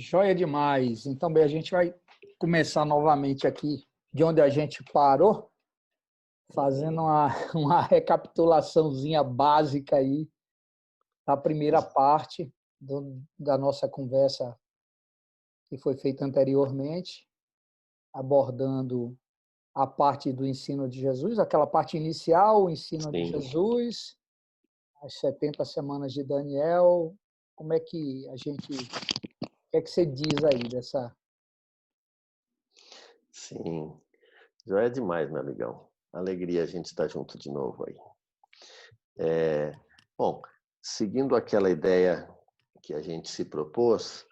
Joia demais. Então, bem, a gente vai começar novamente aqui de onde a gente parou, fazendo uma recapitulaçãozinha básica aí da primeira parte da nossa conversa que foi feita anteriormente, abordando a parte do ensino de Jesus, aquela parte inicial, o ensino de Jesus, as 70 semanas de Daniel. Como é que a gente... O que é que você diz aí dessa... Sim, já é demais, meu amigão. Alegria a gente estar junto de novo aí. Bom, seguindo aquela ideia que a gente se propôs,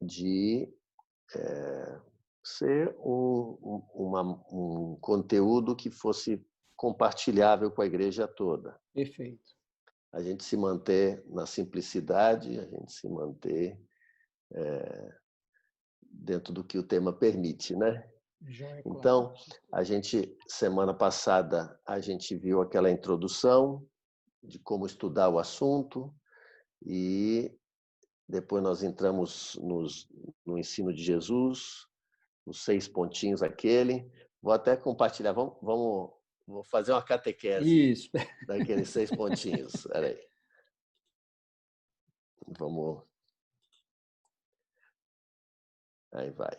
de ser um conteúdo que fosse compartilhável com a igreja toda. Perfeito. A gente se manter na simplicidade, a gente se manter dentro do que o tema permite, né? Então, a gente, semana passada, a gente viu aquela introdução de como estudar o assunto e depois nós entramos no ensino de Jesus, os 6 pontinhos aquele. Vou até compartilhar, vou fazer uma catequese. Isso. Daqueles 6 pontinhos. Espera aí. Vamos. Aí vai.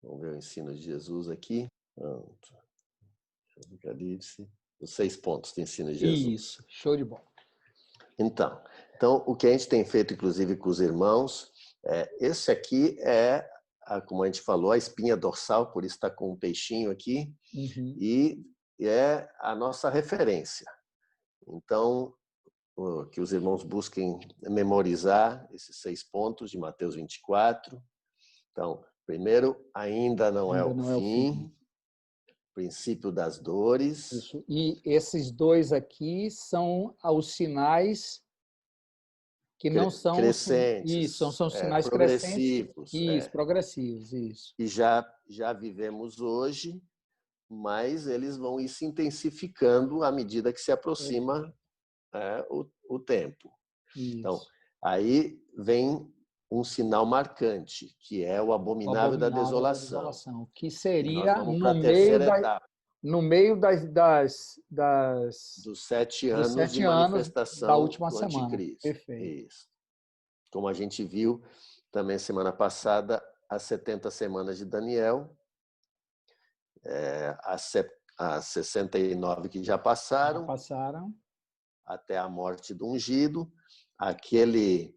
Vamos ver o ensino de Jesus aqui. Pronto. Apocalipse. Os 6 pontos do ensino de Jesus. Isso, show de bola. Então, o que a gente tem feito, inclusive, com os irmãos, esse aqui como a gente falou, a espinha dorsal, por isso está com um peixinho aqui, e é a nossa referência. Então, que os irmãos busquem memorizar esses 6 pontos de Mateus 24. Então, primeiro, ainda não é o fim. Princípio das dores. Isso. E esses 2 aqui são os sinais que não são crescentes. Isso, são sinais progressivos. Crescentes. Isso, progressivos, isso. E já vivemos hoje, mas eles vão ir se intensificando à medida que se aproxima o tempo. Isso. Então, aí vem um sinal marcante, que é o abominável da desolação. Que seria no meio dos 7 anos 7 de manifestação da última do semana. anticristo. Perfeito. Isso. Como a gente viu também semana passada, as 70 semanas de Daniel, as 69 que já passaram, até a morte do ungido, aquele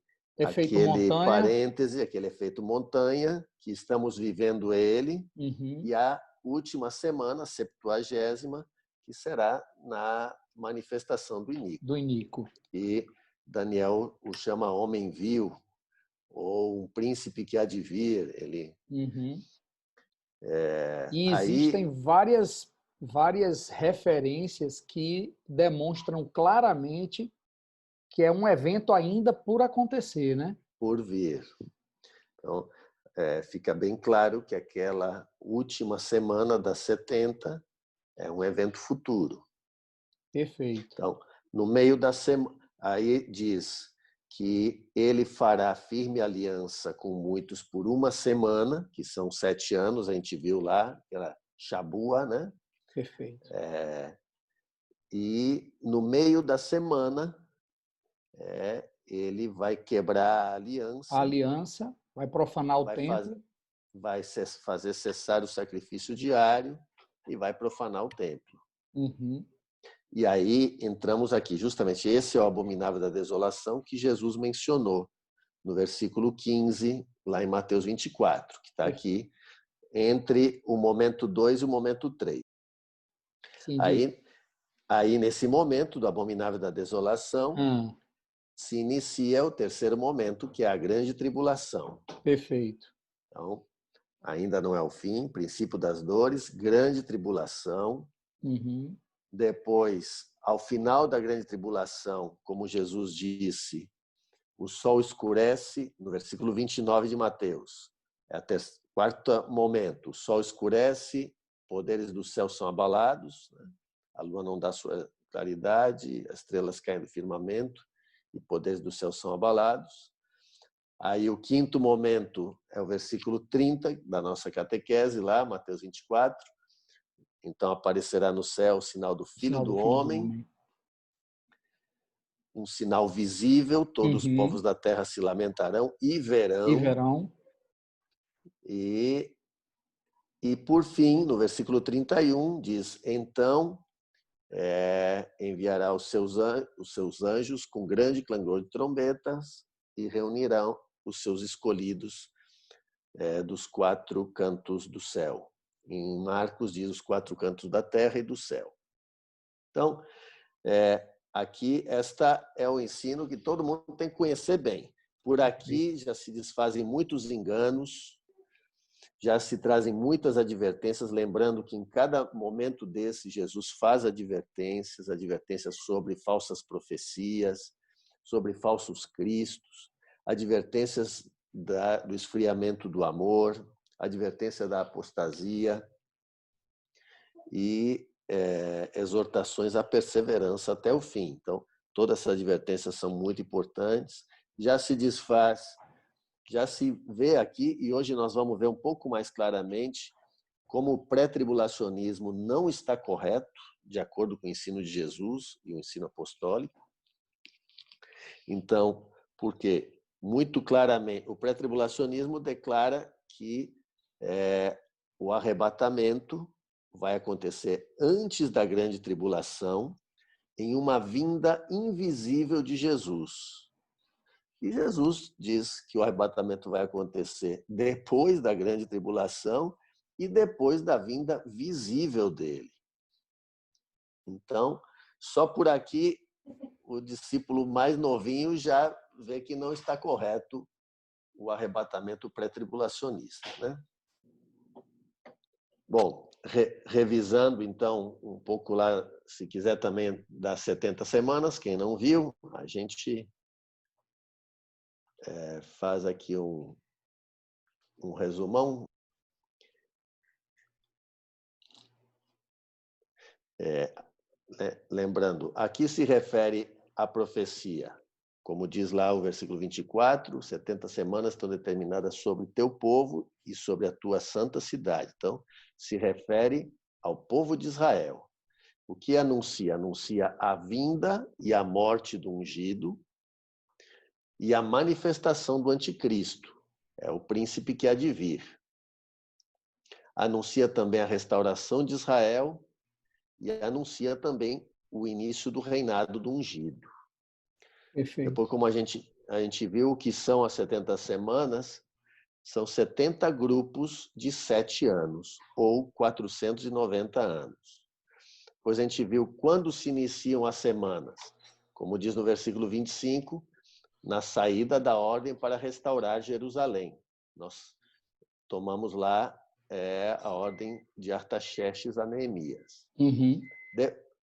parêntese, aquele efeito montanha, que estamos vivendo ele, e a última semana, a 70ª, que será na manifestação do Inico. E Daniel o chama homem vil, ou um príncipe que há de vir. E existem várias referências que demonstram claramente que é um evento ainda por acontecer, né? Por vir. Então, fica bem claro que aquela última semana das 70 é um evento futuro. Perfeito. Então, no meio da semana, aí diz que ele fará firme aliança com muitos por uma semana, que são 7 anos, a gente viu lá, aquela Shabua, né? Perfeito. E no meio da semana, ele vai quebrar a aliança. A aliança, vai profanar o templo. Vai fazer cessar o sacrifício diário e vai profanar o templo. E aí entramos aqui, justamente esse é o abominável da desolação que Jesus mencionou no versículo 15, lá em Mateus 24, que está aqui entre o momento 2 e o momento 3. Aí, nesse momento do abominável da desolação, se inicia o terceiro momento, que é a grande tribulação. Perfeito. Então, ainda não é o fim, princípio das dores, grande tribulação. Depois, ao final da grande tribulação, como Jesus disse, o sol escurece, no versículo 29 de Mateus. É o quarto momento. O sol escurece, poderes do céu são abalados, né? A lua não dá sua claridade, as estrelas caem do firmamento e poderes do céu são abalados. Aí o quinto momento é o versículo 30 da nossa catequese lá, Mateus 24. Então aparecerá no céu o sinal do Filho do Homem, um sinal visível, todos os povos da terra se lamentarão e verão. E por fim, no versículo 31, diz, então enviará os seus anjos com grande clangor de trombetas e reunirão os seus escolhidos dos quatro cantos do céu. Em Marcos diz os quatro cantos da terra e do céu. Então, aqui esta é o ensino que todo mundo tem que conhecer bem. Por aqui já se desfazem muitos enganos, já se trazem muitas advertências, lembrando que em cada momento desse Jesus faz advertências sobre falsas profecias, sobre falsos cristos, advertências do esfriamento do amor, advertência da apostasia e exortações à perseverança até o fim. Então, todas essas advertências são muito importantes. Já se desfaz, já se vê aqui, e hoje nós vamos ver um pouco mais claramente como o pré-tribulacionismo não está correto, de acordo com o ensino de Jesus e o ensino apostólico. Então, porque muito claramente o pré-tribulacionismo declara que o arrebatamento vai acontecer antes da grande tribulação, em uma vinda invisível de Jesus. E Jesus diz que o arrebatamento vai acontecer depois da grande tribulação e depois da vinda visível dele. Então, só por aqui, o discípulo mais novinho já vê que não está correto o arrebatamento pré-tribulacionista, né? Bom, revisando então um pouco lá, se quiser também das 70 semanas, quem não viu, a gente faz aqui um resumão. Lembrando, aqui se refere à profecia. Como diz lá o versículo 24, 70 semanas estão determinadas sobre o teu povo e sobre a tua santa cidade. Então, se refere ao povo de Israel. O que anuncia? Anuncia a vinda e a morte do ungido e a manifestação do anticristo. É o príncipe que há de vir. Anuncia também a restauração de Israel e anuncia também o início do reinado do ungido. Perfeito. Depois, como a gente viu, o que são as 70 semanas, são 70 grupos de 7 anos, ou 490 anos. Depois a gente viu quando se iniciam as semanas. Como diz no versículo 25, na saída da ordem para restaurar Jerusalém. Nós tomamos lá a ordem de Artaxerxes a Neemias.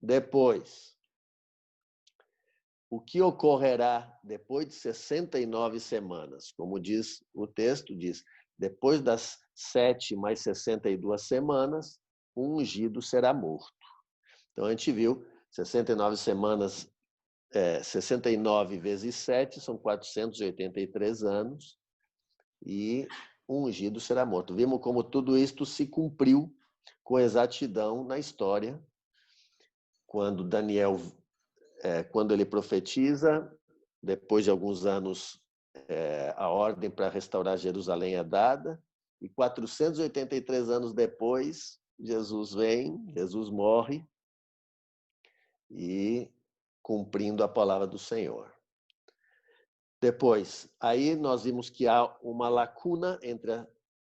Depois, o que ocorrerá depois de 69 semanas? Como diz o texto, diz, depois das 7 mais 62 semanas, o ungido será morto. Então, a gente viu 69 semanas, 69 vezes 7 são 483 anos, e o ungido será morto. Vimos como tudo isto se cumpriu com exatidão na história, quando Daniel, quando ele profetiza, depois de alguns anos, a ordem para restaurar Jerusalém é dada, e 483 anos depois, Jesus vem, Jesus morre, e cumprindo a palavra do Senhor. Depois, aí nós vimos que há uma lacuna entre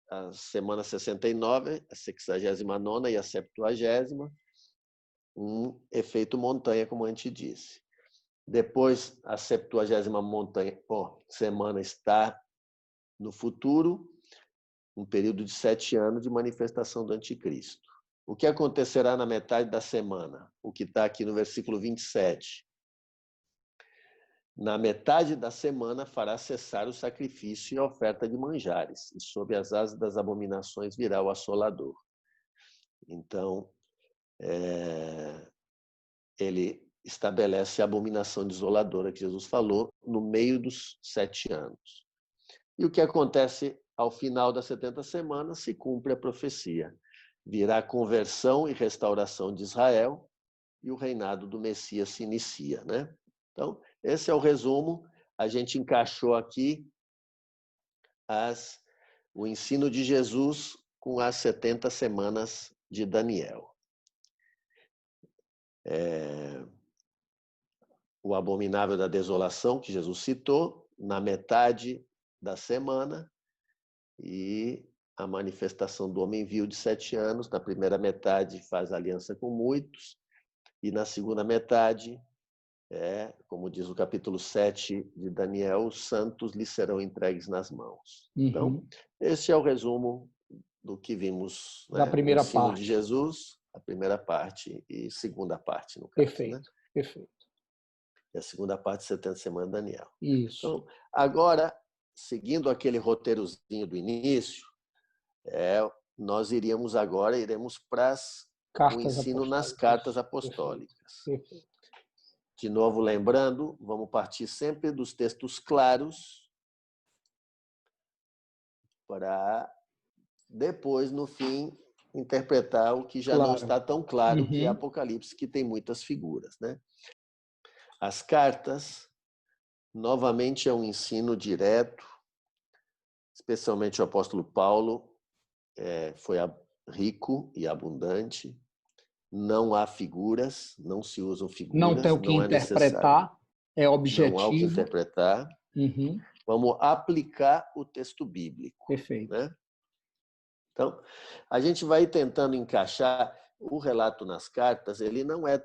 a semana 69, a 69ª e a 70ª, um efeito montanha, como a gente disse. Depois, a 70ª semana está no futuro, um período de 7 anos de manifestação do anticristo. O que acontecerá na metade da semana? O que está aqui no versículo 27. Na metade da semana fará cessar o sacrifício e a oferta de manjares, e sob as asas das abominações virá o assolador. Então, ele estabelece a abominação desoladora que Jesus falou no meio dos 7 anos. E o que acontece ao final das 70 semanas? Se cumpre a profecia. Virá conversão e restauração de Israel e o reinado do Messias se inicia, né? Então, esse é o resumo. A gente encaixou aqui o ensino de Jesus com as 70 semanas de Daniel. O abominável da desolação, que Jesus citou, na metade da semana, e a manifestação do homem vil de 7 anos, na primeira metade faz aliança com muitos, e na segunda metade, como diz o capítulo 7 de Daniel, os santos lhe serão entregues nas mãos. Uhum. Então, esse é o resumo do que vimos, da primeira o ensino parte de Jesus, a primeira parte e segunda parte, no caso. Perfeito, né? Perfeito. E a segunda parte, 70 semanas de Daniel. Isso. Então, agora, seguindo aquele roteirozinho do início, nós iremos para o ensino nas cartas apostólicas. Perfeito. De novo, lembrando, vamos partir sempre dos textos claros para depois, no fim, interpretar o que já não está tão claro, que é Apocalipse, que tem muitas figuras, né? As cartas, novamente, é um ensino direto, especialmente o apóstolo Paulo foi rico e abundante. Não há figuras, não se usam figuras. Não tem o que interpretar, é objetivo. Não há o que interpretar. Uhum. Vamos aplicar o texto bíblico. Perfeito. Né? Então, a gente vai tentando encaixar o relato nas cartas, ele não é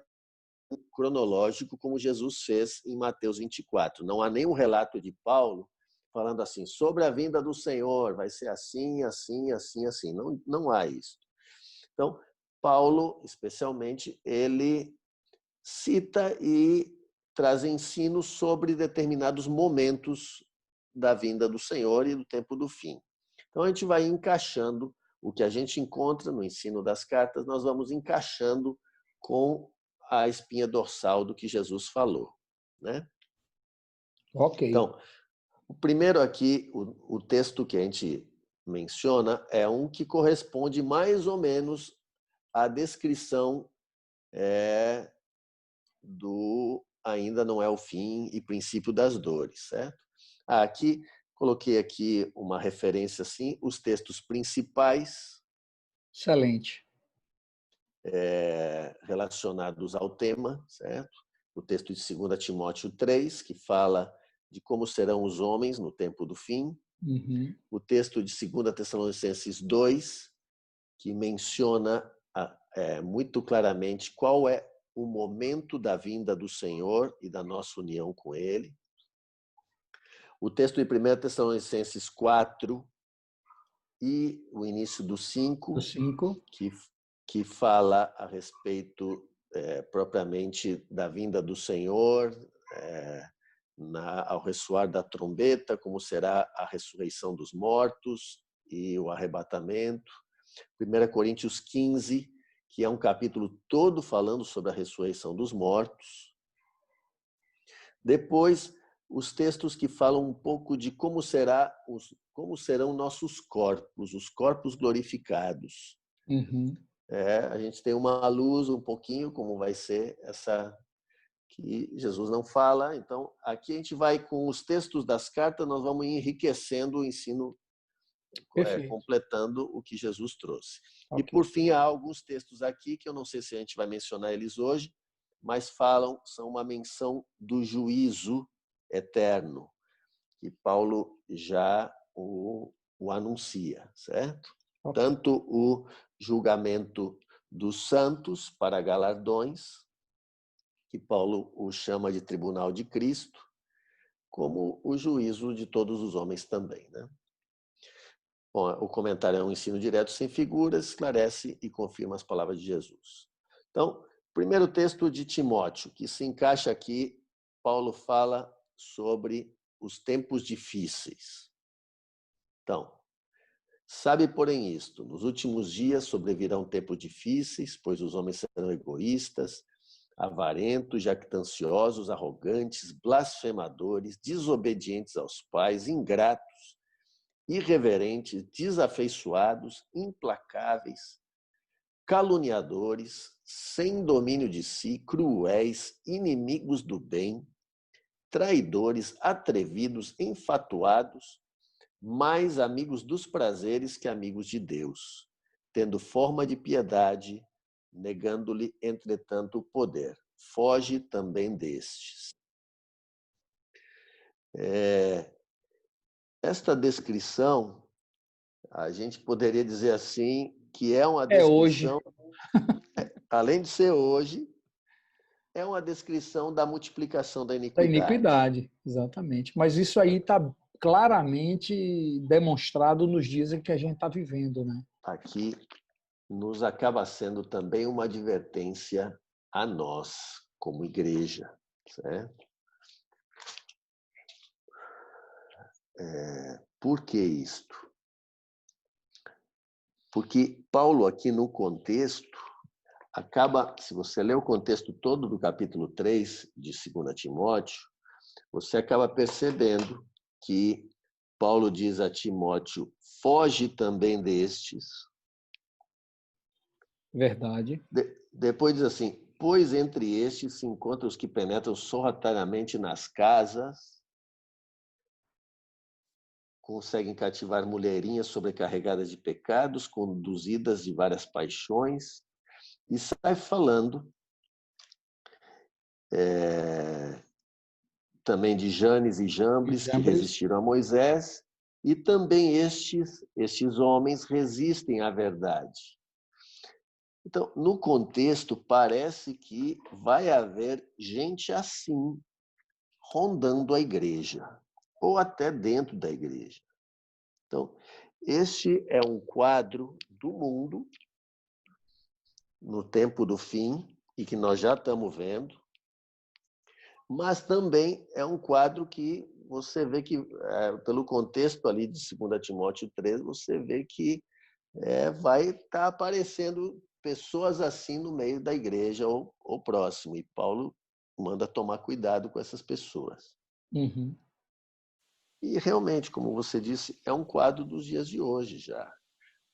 cronológico como Jesus fez em Mateus 24. Não há nenhum relato de Paulo falando assim, sobre a vinda do Senhor, vai ser assim, assim, assim, assim. Não há isso. Então, Paulo, especialmente, ele cita e traz ensinos sobre determinados momentos da vinda do Senhor e do tempo do fim. Então, a gente vai encaixando o que a gente encontra no ensino das cartas, nós vamos encaixando com a espinha dorsal do que Jesus falou. Né? Ok. Então, o primeiro aqui, o texto que a gente menciona, é um que corresponde mais ou menos à descrição do ainda não é o fim e princípio das dores, certo? Aqui, coloquei aqui uma referência assim, os textos principais. Excelente. Relacionados ao tema, certo? O texto de 2 Timóteo 3, que fala de como serão os homens no tempo do fim. Uhum. O texto de 2 Tessalonicenses 2, que menciona muito claramente qual é o momento da vinda do Senhor e da nossa união com Ele. O texto de 1 Tessalonicenses 4 e o início do 5, que fala a respeito propriamente da vinda do Senhor, ao ressoar da trombeta, como será a ressurreição dos mortos e o arrebatamento. 1 Coríntios 15, que é um capítulo todo falando sobre a ressurreição dos mortos. Depois, os textos que falam um pouco de como serão nossos corpos, os corpos glorificados. Uhum. A gente tem uma luz um pouquinho, como vai ser essa que Jesus não fala. Então, aqui a gente vai com os textos das cartas, nós vamos enriquecendo o ensino, completando o que Jesus trouxe. Okay. E, por fim, há alguns textos aqui que eu não sei se a gente vai mencionar eles hoje, mas são uma menção do juízo eterno, que Paulo já o anuncia, certo? Okay. Tanto o julgamento dos santos para galardões, que Paulo o chama de tribunal de Cristo, como o juízo de todos os homens também, né? Bom, o comentário é um ensino direto sem figuras, esclarece e confirma as palavras de Jesus. Então, primeiro texto de Timóteo, que se encaixa aqui, Paulo fala sobre os tempos difíceis. Então, sabe, porém, isto, nos últimos dias sobrevirão tempos difíceis, pois os homens serão egoístas, avarentos, jactanciosos, arrogantes, blasfemadores, desobedientes aos pais, ingratos, irreverentes, desafeiçoados, implacáveis, caluniadores, sem domínio de si, cruéis, inimigos do bem, traidores, atrevidos, enfatuados, mais amigos dos prazeres que amigos de Deus, tendo forma de piedade, negando-lhe, entretanto, o poder. Foge também destes. Esta descrição, a gente poderia dizer assim, que é uma descrição, além de ser hoje, é uma descrição da multiplicação da iniquidade. Da iniquidade, exatamente. Mas isso aí está claramente demonstrado nos dias em que a gente está vivendo, né? Aqui nos acaba sendo também uma advertência a nós, como igreja, certo? Por que isto? Porque Paulo, aqui no contexto, acaba, se você ler o contexto todo do capítulo 3 de 2 Timóteo, você acaba percebendo que Paulo diz a Timóteo, foge também destes. Verdade. Depois diz assim, pois entre estes se encontram os que penetram sorrateiramente nas casas, conseguem cativar mulherinhas sobrecarregadas de pecados, conduzidas de várias paixões, e sai falando também de Janes e Jambres, que resistiram a Moisés, e também estes homens resistem à verdade. Então, no contexto, parece que vai haver gente assim, rondando a igreja, ou até dentro da igreja. Então, este é um quadro do mundo no tempo do fim, e que nós já estamos vendo, mas também é um quadro que você vê que, pelo contexto ali de 2 Timóteo 3, você vê que vai estar aparecendo pessoas assim no meio da igreja ou próximo, e Paulo manda tomar cuidado com essas pessoas. Uhum. E realmente, como você disse, é um quadro dos dias de hoje já.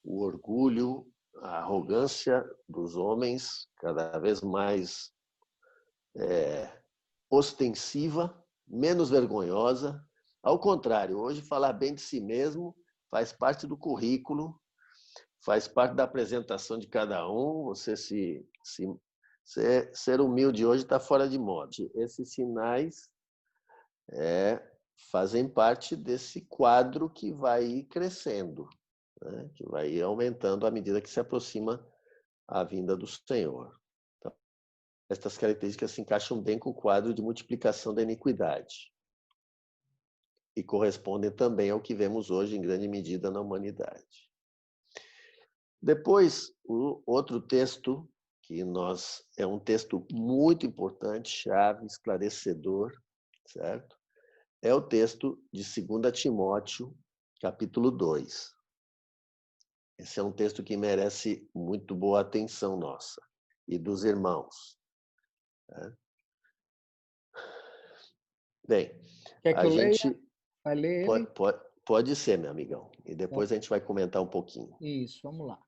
O orgulho, a arrogância dos homens, cada vez mais ostensiva, menos vergonhosa. Ao contrário, hoje falar bem de si mesmo faz parte do currículo, faz parte da apresentação de cada um. Você ser humilde hoje está fora de moda. Esses sinais fazem parte desse quadro que vai ir crescendo, né? Que vai ir aumentando à medida que se aproxima a vinda do Senhor. Então, estas características se encaixam bem com o quadro de multiplicação da iniquidade e correspondem também ao que vemos hoje em grande medida na humanidade. Depois, o outro texto que é um texto muito importante, chave, esclarecedor, certo? É o texto de 2 Timóteo, capítulo 2. Esse é um texto que merece muito boa atenção nossa e dos irmãos. Bem, Quer que a eu leia? gente Vai ler ele? pode ser, meu amigão. E depois a gente vai comentar um pouquinho. Isso, vamos lá.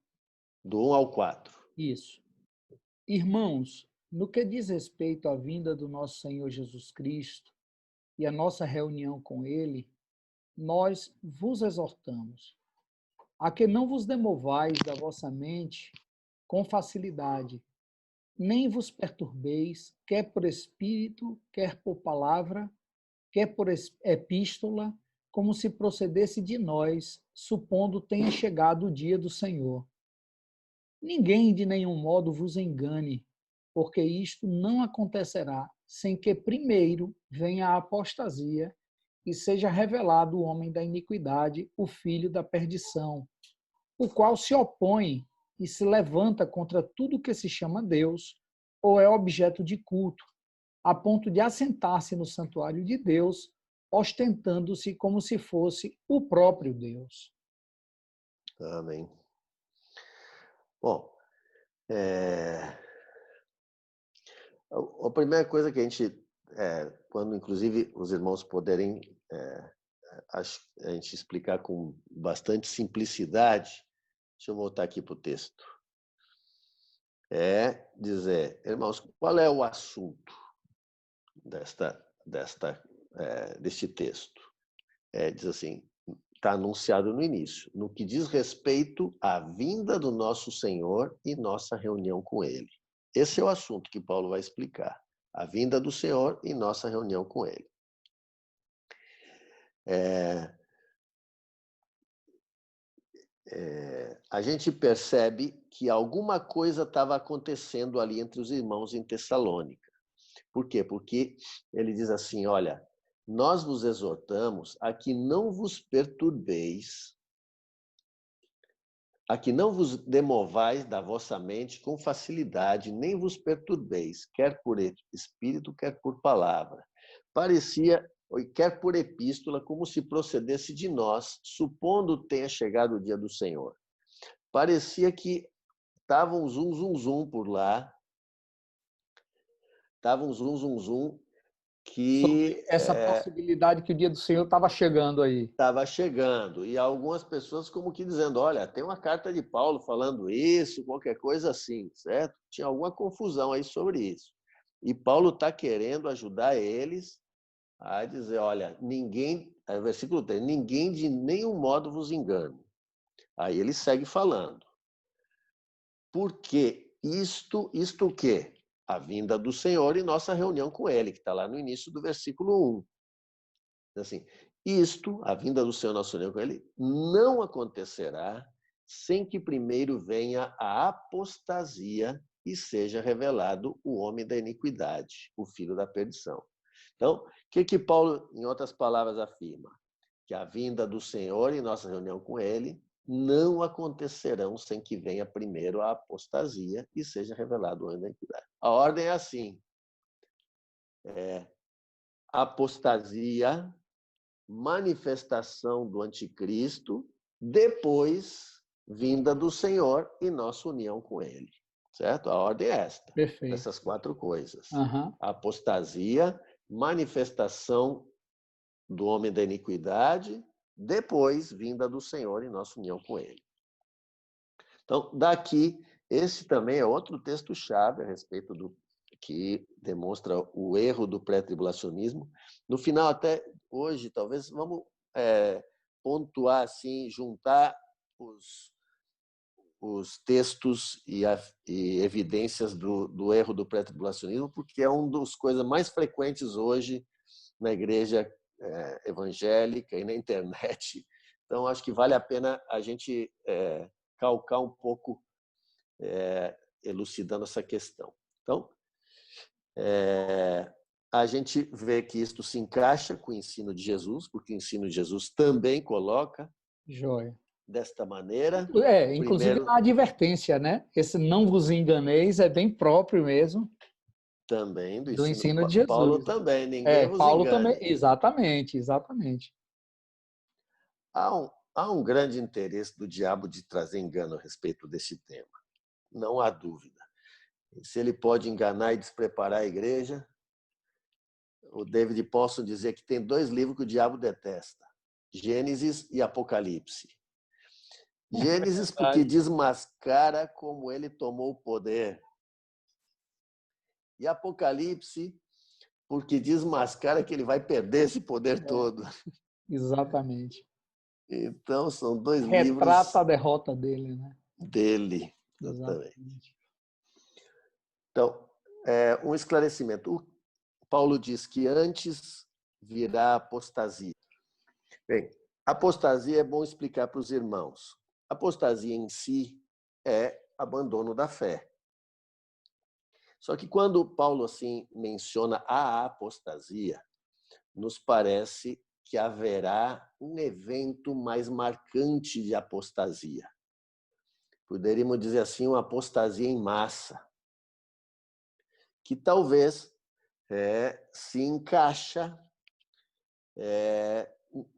Do 1 ao 4. Isso. Irmãos, no que diz respeito à vinda do nosso Senhor Jesus Cristo e a nossa reunião com Ele, nós vos exortamos a que não vos demovais da vossa mente com facilidade, nem vos perturbeis, quer por espírito, quer por palavra, quer por epístola, como se procedesse de nós, supondo tenha chegado o dia do Senhor. Ninguém de nenhum modo vos engane, porque isto não acontecerá sem que primeiro venha a apostasia e seja revelado o homem da iniquidade, o filho da perdição, o qual se opõe e se levanta contra tudo que se chama Deus ou é objeto de culto, a ponto de assentar-se no santuário de Deus, ostentando-se como se fosse o próprio Deus. Amém. Bom, a primeira coisa que a gente, quando inclusive os irmãos puderem a gente explicar com bastante simplicidade, deixa eu voltar aqui para o texto. É dizer, irmãos, qual é o assunto deste texto? Diz assim, está anunciado no início, no que diz respeito à vinda do nosso Senhor e nossa reunião com Ele. Esse é o assunto que Paulo vai explicar, a vinda do Senhor e nossa reunião com Ele. A gente percebe que alguma coisa estava acontecendo ali entre os irmãos em Tessalônica. Por quê? Porque ele diz assim, olha, nós vos exortamos a que não vos perturbeis, a que não vos demovais da vossa mente com facilidade, nem vos perturbeis, quer por espírito, quer por palavra. Parecia, quer por epístola, como se procedesse de nós, supondo tenha chegado o dia do Senhor. Parecia que estava um zum, zum, zum por lá, estava um zum, zum, zum, que... Sobre essa possibilidade que o dia do Senhor estava chegando aí. Estava chegando. E algumas pessoas como que dizendo, olha, tem uma carta de Paulo falando isso, qualquer coisa assim, certo? Tinha alguma confusão aí sobre isso. E Paulo está querendo ajudar eles a dizer, olha, ninguém, versículo 3, ninguém de nenhum modo vos engane. Aí ele segue falando. Porque isto o quê? A vinda do Senhor e nossa reunião com Ele, que está lá no início do versículo 1. Assim, isto, a vinda do Senhor, nossa reunião com Ele, não acontecerá sem que primeiro venha a apostasia e seja revelado o homem da iniquidade, o filho da perdição. Então, o que Paulo, em outras palavras, afirma? Que a vinda do Senhor e nossa reunião com Ele não acontecerão sem que venha primeiro a apostasia e seja revelado o homem da iniquidade. A ordem é assim. Apostasia, manifestação do anticristo, depois vinda do Senhor e nossa união com Ele. Certo? A ordem é esta. Perfeito. Essas 4 coisas. Uhum. Apostasia, manifestação do homem da iniquidade, depois vinda do Senhor e nossa união com Ele. Então, daqui, esse também é outro texto-chave a respeito do que demonstra o erro do pré-tribulacionismo. No final, até hoje, talvez, vamos pontuar, assim, juntar os textos e evidências do erro do pré-tribulacionismo, porque é uma das coisas mais frequentes hoje na igreja evangélica e na internet. Então, acho que vale a pena a gente calcar um pouco, elucidando essa questão. Então, a gente vê que isto se encaixa com o ensino de Jesus, porque o ensino de Jesus também coloca Joia. desta maneira. Inclusive Primeiro, a advertência, né? Esse não vos enganeis é bem próprio mesmo. Também do ensino de Jesus. Paulo também, ninguém vos Paulo engane. também, exatamente. Há um grande interesse do diabo de trazer engano a respeito desse tema. Não há dúvida. Se ele pode enganar e despreparar a igreja, o David Paulson dizia que tem 2 livros que o diabo detesta: Gênesis e Apocalipse. Gênesis porque desmascara como ele tomou o poder. E Apocalipse porque desmascara que ele vai perder esse poder todo. Exatamente. Então, são 2 livros... Retrata a derrota dele, né? Dele, exatamente. Então, um esclarecimento. O Paulo diz que antes virá apostasia. Bem, apostasia é bom explicar para os irmãos. Apostasia em si é abandono da fé. Só que quando Paulo assim menciona a apostasia, nos parece que haverá um evento mais marcante de apostasia. Poderíamos dizer assim, uma apostasia em massa, que talvez se encaixa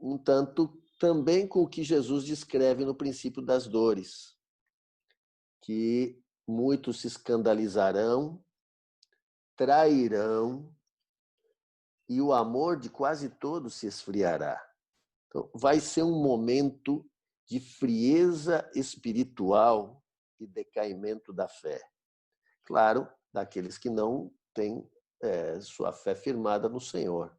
um tanto também com o que Jesus descreve no princípio das dores, que muitos se escandalizarão, trairão, e o amor de quase todos se esfriará. Então, vai ser um momento de frieza espiritual e decaimento da fé. Claro, daqueles que não têm sua fé firmada no Senhor.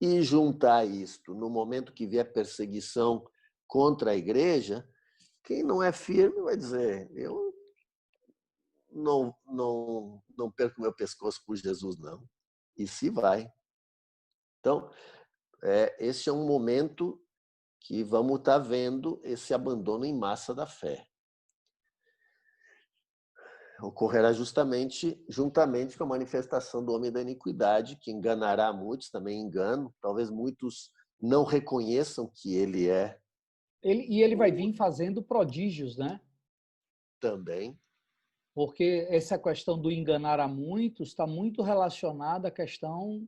E juntar isto no momento que vier perseguição contra a igreja, quem não é firme vai dizer, eu não perco meu pescoço por Jesus, não. E se vai. Então, esse é um momento que vamos estar vendo esse abandono em massa da fé. Ocorrerá juntamente com a manifestação do homem da iniquidade, que enganará muitos, também engano. Talvez muitos não reconheçam que ele é. Ele vai vir fazendo prodígios, né? Também. Porque essa questão do enganar a muitos está muito relacionada à questão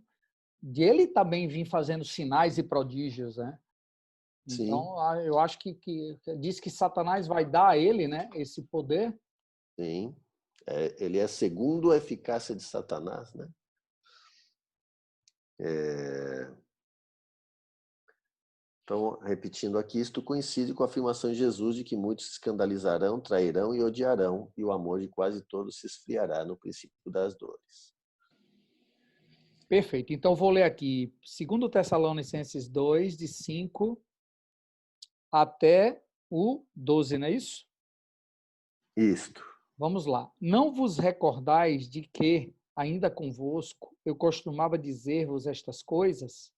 de ele também vir fazendo sinais e prodígios, né? Então, sim, eu acho que diz que Satanás vai dar a ele, né, esse poder. Sim. Ele é segundo a eficácia de Satanás, né? Então, repetindo aqui, isto coincide com a afirmação de Jesus de que muitos se escandalizarão, trairão e odiarão, e o amor de quase todos se esfriará no princípio das dores. Perfeito. Então, vou ler aqui 2 Tessalonicenses 2, de 5 até o 12, não é isso? Isto. Vamos lá. Não vos recordais de que, ainda convosco, eu costumava dizer-vos estas coisas?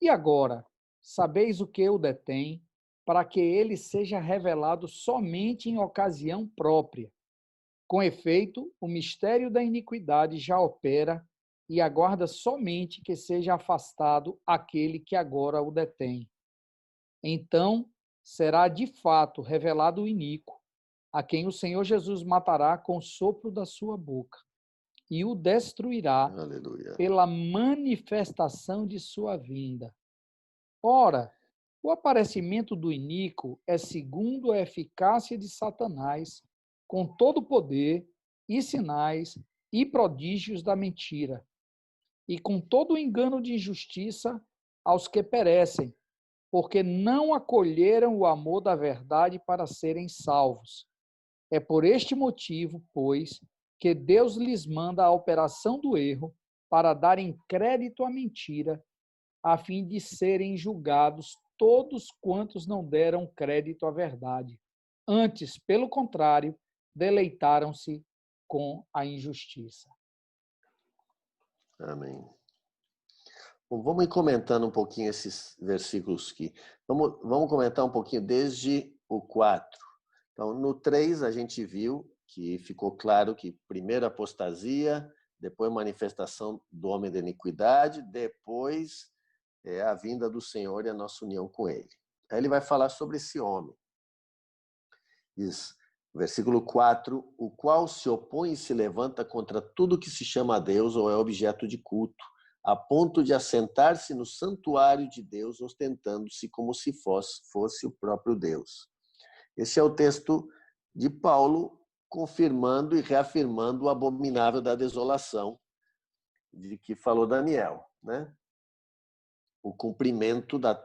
E agora, sabeis o que o detém, para que ele seja revelado somente em ocasião própria. Com efeito, o mistério da iniquidade já opera e aguarda somente que seja afastado aquele que agora o detém. Então, será de fato revelado o iníquo, a quem o Senhor Jesus matará com o sopro da sua boca e o destruirá. Aleluia. Pela manifestação de sua vinda. Ora, o aparecimento do iníquo é segundo a eficácia de Satanás, com todo o poder e sinais e prodígios da mentira, e com todo o engano de injustiça aos que perecem, porque não acolheram o amor da verdade para serem salvos. É por este motivo, pois, que Deus lhes manda a operação do erro para darem crédito à mentira, a fim de serem julgados todos quantos não deram crédito à verdade. Antes, pelo contrário, deleitaram-se com a injustiça. Amém. Bom, vamos ir comentando um pouquinho esses versículos aqui. Vamos comentar um pouquinho desde o 4. Então, no 3, a gente viu que ficou claro que primeiro apostasia, depois manifestação do homem da iniquidade, depois a vinda do Senhor e a nossa união com Ele. Aí ele vai falar sobre esse homem. Diz, versículo 4, o qual se opõe e se levanta contra tudo que se chama a Deus ou é objeto de culto, a ponto de assentar-se no santuário de Deus, ostentando-se como se fosse o próprio Deus. Esse é o texto de Paulo confirmando e reafirmando o abominável da desolação de que falou Daniel, né? O cumprimento da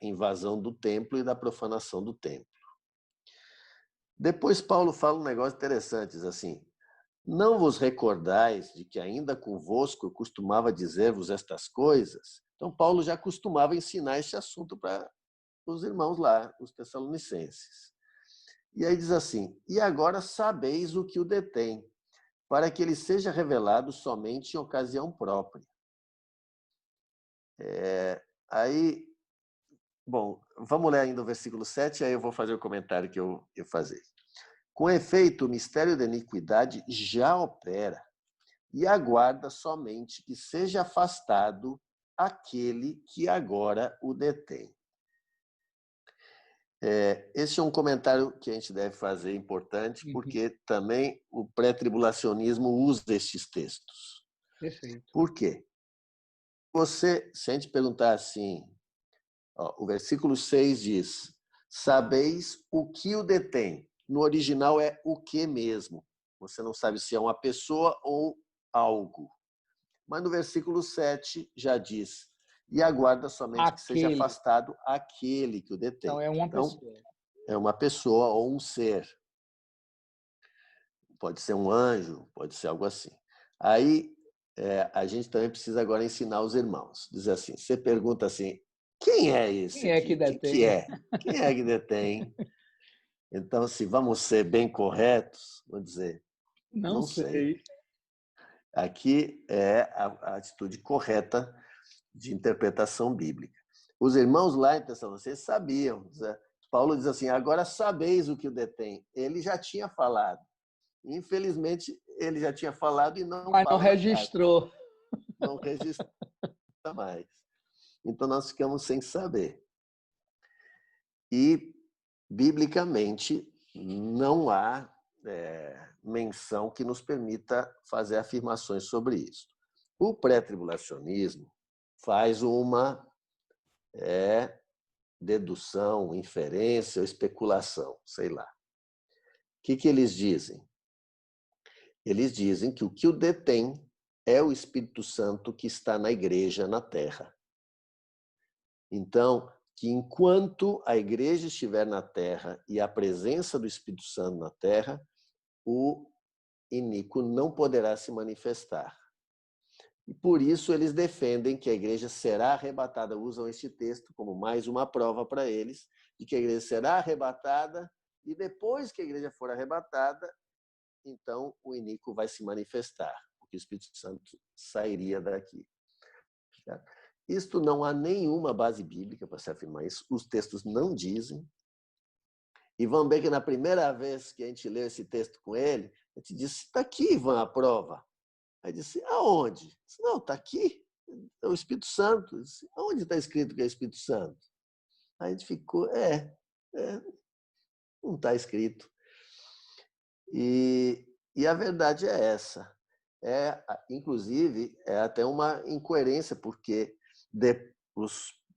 invasão do templo e da profanação do templo. Depois Paulo fala um negócio interessante, diz assim, não vos recordais de que ainda convosco eu costumava dizer-vos estas coisas? Então Paulo já costumava ensinar esse assunto para os irmãos lá, os tessalonicenses. E aí diz assim, e agora sabeis o que o detém, para que ele seja revelado somente em ocasião própria. Bom, vamos ler ainda o versículo 7, aí eu vou fazer o comentário que eu fazer. Com efeito, o mistério da iniquidade já opera e aguarda somente que seja afastado aquele que agora o detém. Esse é um comentário que a gente deve fazer importante, porque também o pré-tribulacionismo usa estes textos. Perfeito. Por quê? Se a gente perguntar assim, o versículo 6 diz, sabeis o que o detém. No original é o que mesmo. Você não sabe se é uma pessoa ou algo. Mas no versículo 7 já diz, e aguarda somente que seja Aquele. afastado aquele que o detém. Então, é uma pessoa. É uma pessoa ou um ser. Pode ser um anjo, pode ser algo assim. Aí, a gente também precisa agora ensinar os irmãos. Dizer assim, você pergunta assim, quem é esse Quem é que aqui? detém? Quem é que detém? Então, se vamos ser bem corretos, vou dizer, Não não sei. sei. Aqui é a atitude correta de interpretação bíblica. Os irmãos lá em Tessalonicenses sabiam. Paulo diz assim, agora sabeis o que o detém. Ele já tinha falado. Infelizmente, ele já tinha falado e não Mas não fala na carta. registrou. Não registra mais. Então, nós ficamos sem saber. E, biblicamente, não há menção que nos permita fazer afirmações sobre isso. O pré-tribulacionismo faz uma dedução, inferência ou especulação, sei lá. O que eles dizem? Eles dizem que o que o detém é o Espírito Santo que está na igreja na terra. Então, que enquanto a igreja estiver na terra e a presença do Espírito Santo na terra, o iníquo não poderá se manifestar. E por isso eles defendem que a igreja será arrebatada, usam este texto como mais uma prova para eles, de que a igreja será arrebatada e depois que a igreja for arrebatada, então o iníquo vai se manifestar, porque o Espírito Santo sairia daqui. Isto não há nenhuma base bíblica para se afirmar isso, os textos não dizem. E vamos ver que na primeira vez que a gente leu esse texto com ele, a gente disse, está aqui, Ivan, a prova. Aí disse, aonde? Disse, não, está aqui, é o Espírito Santo. Disse, aonde está escrito que é Espírito Santo? Aí a gente ficou, não está escrito. E a verdade é essa. Inclusive, é até uma incoerência, porque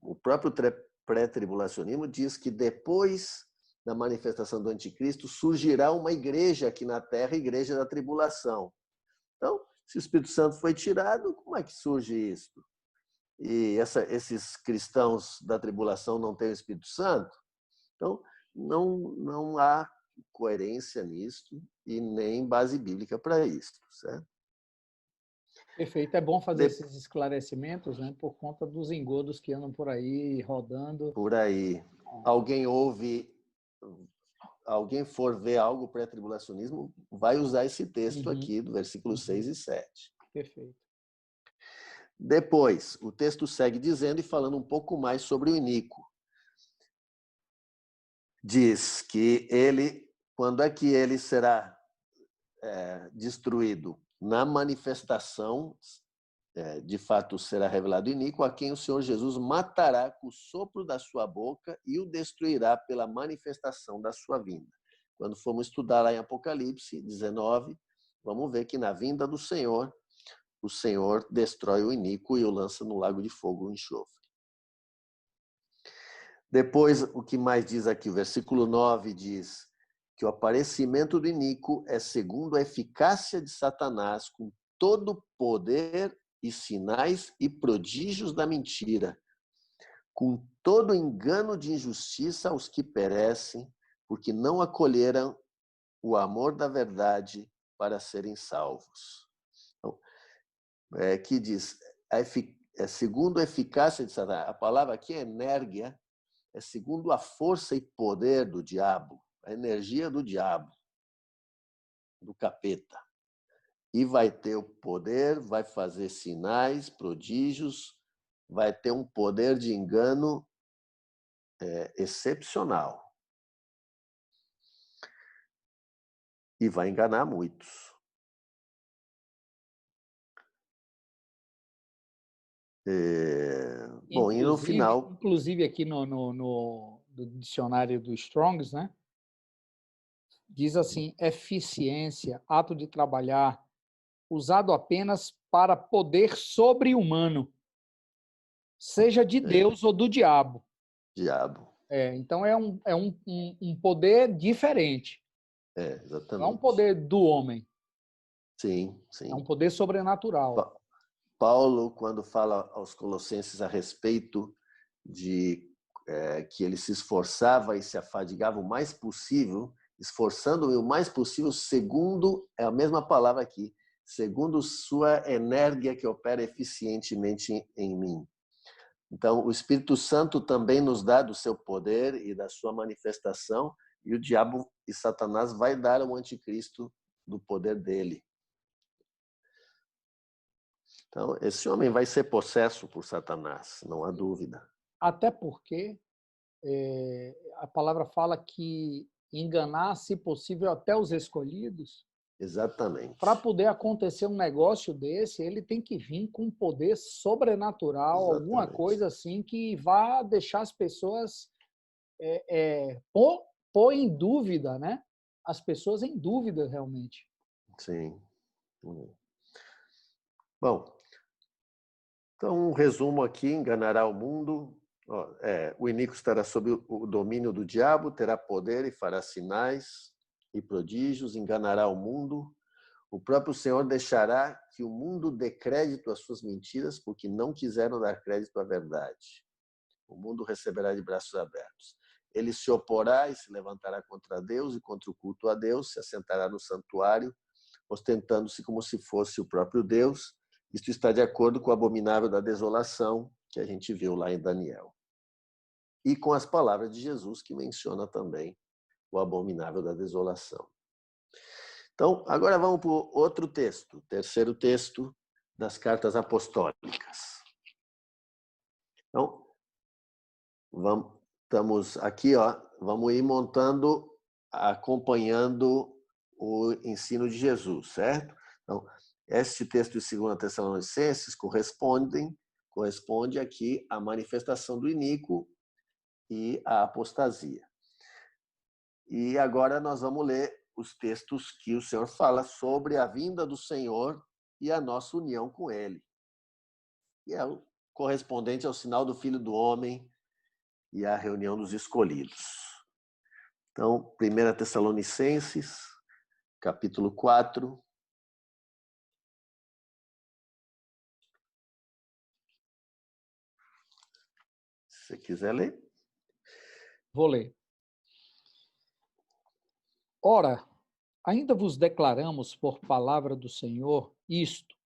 o próprio pré-tribulacionismo diz que depois da manifestação do anticristo surgirá uma igreja aqui na Terra, a igreja da tribulação. Então, se o Espírito Santo foi tirado, como é que surge isso? E esses cristãos da tribulação não têm o Espírito Santo? Então, não há coerência nisso e nem base bíblica para isso, certo? Perfeito. É bom fazer esses esclarecimentos, né, por conta dos engodos que andam por aí, rodando. Por aí. Alguém for ver algo pré-tribulacionismo, vai usar esse texto aqui, do versículo 6 e 7. Perfeito. Depois, o texto segue dizendo e falando um pouco mais sobre o iníquo. Diz que quando é que ele será destruído? Na manifestação, de fato será revelado o iníquo, a quem o Senhor Jesus matará com o sopro da sua boca e o destruirá pela manifestação da sua vinda. Quando formos estudar lá em Apocalipse 19, vamos ver que na vinda do Senhor, o Senhor destrói o iníquo e o lança no lago de fogo e enxofre. Depois, o que mais diz aqui? O versículo 9 diz que o aparecimento do iníquo é segundo a eficácia de Satanás, com todo o poder e sinais e prodígios da mentira, com todo engano de injustiça aos que perecem, porque não acolheram o amor da verdade para serem salvos. Então, que diz, segundo a eficácia de Satanás. A palavra aqui é enérgia, é segundo a força e poder do diabo, a energia do diabo, do capeta. E vai ter o poder, vai fazer sinais, prodígios, vai ter um poder de engano excepcional. E vai enganar muitos. Bom, e no final... Inclusive aqui no dicionário do Strongs, né? Diz assim, eficiência, ato de trabalhar, usado apenas para poder sobre-humano, seja de Deus ou do diabo. Diabo. Então é um poder diferente. Exatamente. Não é um poder do homem. Sim, sim. É um poder sobrenatural. Paulo, quando fala aos Colossenses a respeito de que ele se esforçava e se afadigava o mais possível, esforçando-me o mais possível, segundo, é a mesma palavra aqui, segundo sua enérgia que opera eficientemente em mim. Então, o Espírito Santo também nos dá do seu poder e da sua manifestação, e o diabo e Satanás vai dar ao anticristo do poder dele. Então, esse homem vai ser possesso por Satanás, não há dúvida. Até porque a palavra fala que enganar, se possível, até os escolhidos. Exatamente. Para poder acontecer um negócio desse, ele tem que vir com um poder sobrenatural, Exatamente. Alguma coisa assim que vá deixar as pessoas pôr em dúvida, né? As pessoas em dúvida, realmente. Sim. Bom, então um resumo aqui, enganará o mundo. O iníquo estará sob o domínio do diabo, terá poder e fará sinais e prodígios, enganará o mundo. O próprio Senhor deixará que o mundo dê crédito às suas mentiras, porque não quiseram dar crédito à verdade. O mundo receberá de braços abertos. Ele se oporá e se levantará contra Deus e contra o culto a Deus, se assentará no santuário, ostentando-se como se fosse o próprio Deus. Isto está de acordo com o abominável da desolação, que a gente viu lá em Daniel. E com as palavras de Jesus, que menciona também o abominável da desolação. Então, agora vamos para o outro texto, o terceiro texto das cartas apostólicas. Então, estamos aqui, vamos ir montando, acompanhando o ensino de Jesus, certo? Então, este texto de 2 Tessalonicenses corresponde aqui à manifestação do iníquo e à apostasia. E agora nós vamos ler os textos que o Senhor fala sobre a vinda do Senhor e a nossa união com Ele. E é o correspondente ao sinal do Filho do Homem e à reunião dos escolhidos. Então, 1 Tessalonicenses, capítulo 4. Se você quiser ler. Vou ler. Ora, ainda vos declaramos por palavra do Senhor isto,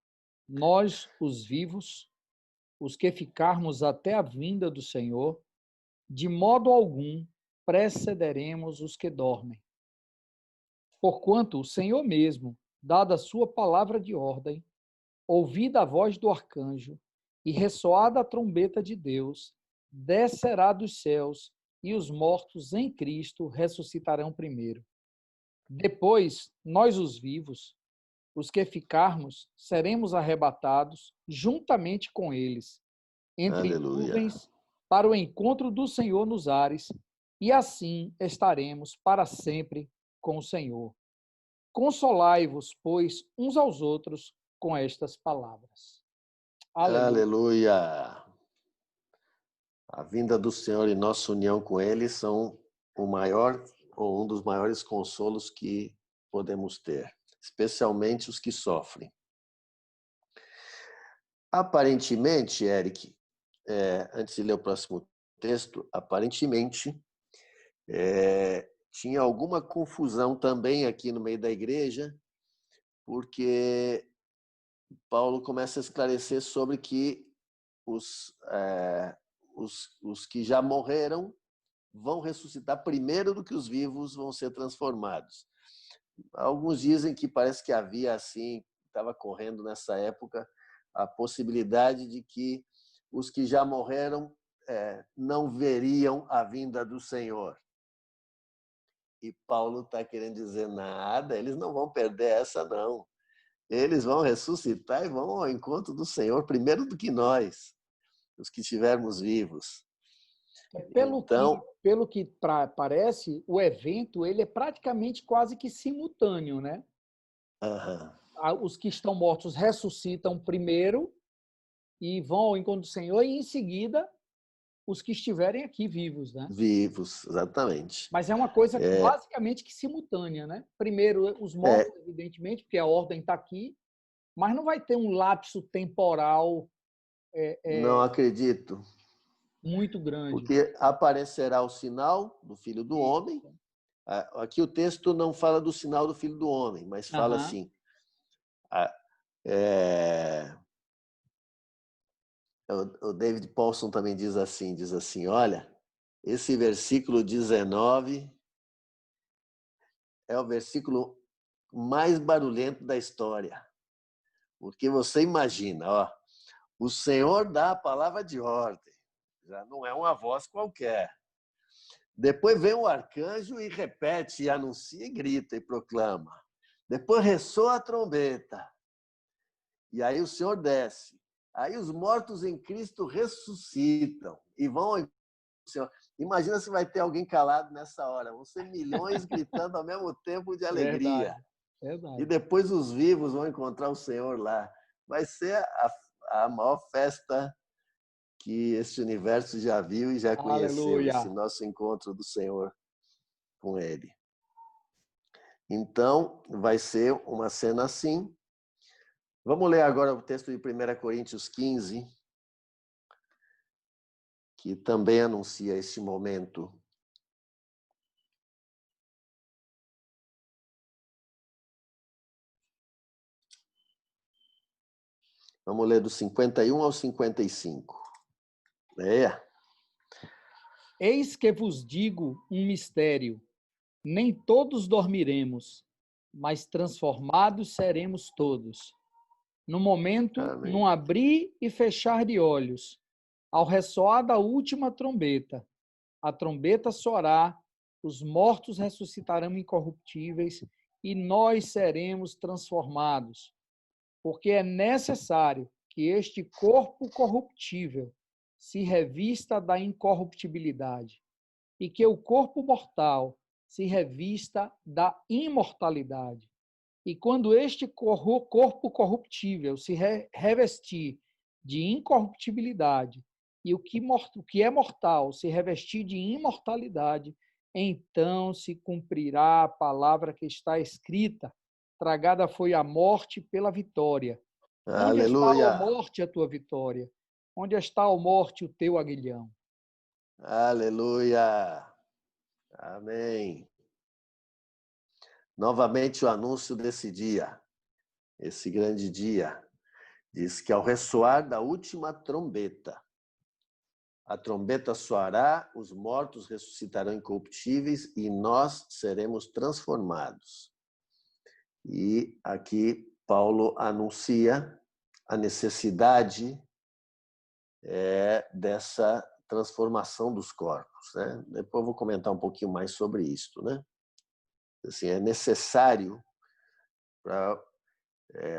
nós, os vivos, os que ficarmos até a vinda do Senhor, de modo algum precederemos os que dormem. Porquanto o Senhor mesmo, dada a sua palavra de ordem, ouvida a voz do arcanjo e ressoada a trombeta de Deus, descerá dos céus e os mortos em Cristo ressuscitarão primeiro. Depois, nós os vivos, os que ficarmos, seremos arrebatados juntamente com eles, entre nuvens, para o encontro do Senhor nos ares, e assim estaremos para sempre com o Senhor. Consolai-vos, pois, uns aos outros com estas palavras. Aleluia. Aleluia. A vinda do Senhor e nossa união com Ele são o maior ou um dos maiores consolos que podemos ter, especialmente os que sofrem. Aparentemente, Eric, antes de ler o próximo texto, aparentemente tinha alguma confusão também aqui no meio da igreja, porque Paulo começa a esclarecer sobre que os que já morreram vão ressuscitar primeiro do que os vivos vão ser transformados. Alguns dizem que parece que havia assim, estava correndo nessa época, a possibilidade de que os que já morreram não veriam a vinda do Senhor. E Paulo está querendo dizer nada, eles não vão perder essa, não. Eles vão ressuscitar e vão ao encontro do Senhor primeiro do que nós, os que estivermos vivos. Pelo que parece, o evento ele é praticamente quase que simultâneo, né? Os que estão mortos ressuscitam primeiro e vão ao encontro do Senhor, e em seguida os que estiverem aqui vivos, né? Vivos, exatamente. Mas é uma coisa basicamente que simultânea, né? Primeiro os mortos, evidentemente, porque a ordem está aqui, mas não vai ter um lapso temporal Não acredito. muito grande. Porque aparecerá o sinal do Filho do Homem. Aqui o texto não fala do sinal do Filho do Homem, mas fala assim. O David Paulson também diz assim, olha, esse versículo 19 é o versículo mais barulhento da história. Porque você imagina, ó, o Senhor dá a palavra de ordem, já não é uma voz qualquer. Depois vem o arcanjo e repete, e anuncia, e grita, e proclama. Depois ressoa a trombeta. E aí o Senhor desce. Aí os mortos em Cristo ressuscitam e vão ao Senhor. Imagina se vai ter alguém calado nessa hora. Vão ser milhões gritando ao mesmo tempo de alegria. Verdade. E depois os vivos vão encontrar o Senhor lá. Vai ser a maior festa que este universo já viu e já conheceu. Aleluia. Esse nosso encontro do Senhor com Ele. Então, vai ser uma cena assim. Vamos ler agora o texto de 1 Coríntios 15, que também anuncia este momento. Vamos ler do 51 ao 55. Leia. Eis que vos digo um mistério. Nem todos dormiremos, mas transformados seremos todos. No momento, Amém. num abrir e fechar de olhos, ao ressoar da última trombeta. A trombeta soará, os mortos ressuscitarão incorruptíveis e nós seremos transformados. Porque é necessário que este corpo corruptível se revista da incorruptibilidade e que o corpo mortal se revista da imortalidade. E quando este corpo corruptível se revestir de incorruptibilidade e o que é mortal se revestir de imortalidade, então se cumprirá a palavra que está escrita: tragada foi a morte pela vitória. Onde está, ó Aleluia. morte, a tua vitória? Onde está, ó morte, o teu aguilhão? Aleluia. Amém. Novamente o anúncio desse dia, esse grande dia, diz que ao ressoar da última trombeta, a trombeta soará, os mortos ressuscitarão incorruptíveis e nós seremos transformados. E aqui Paulo anuncia a necessidade dessa transformação dos corpos, né? Depois eu vou comentar um pouquinho mais sobre isso, né? Assim, é necessário para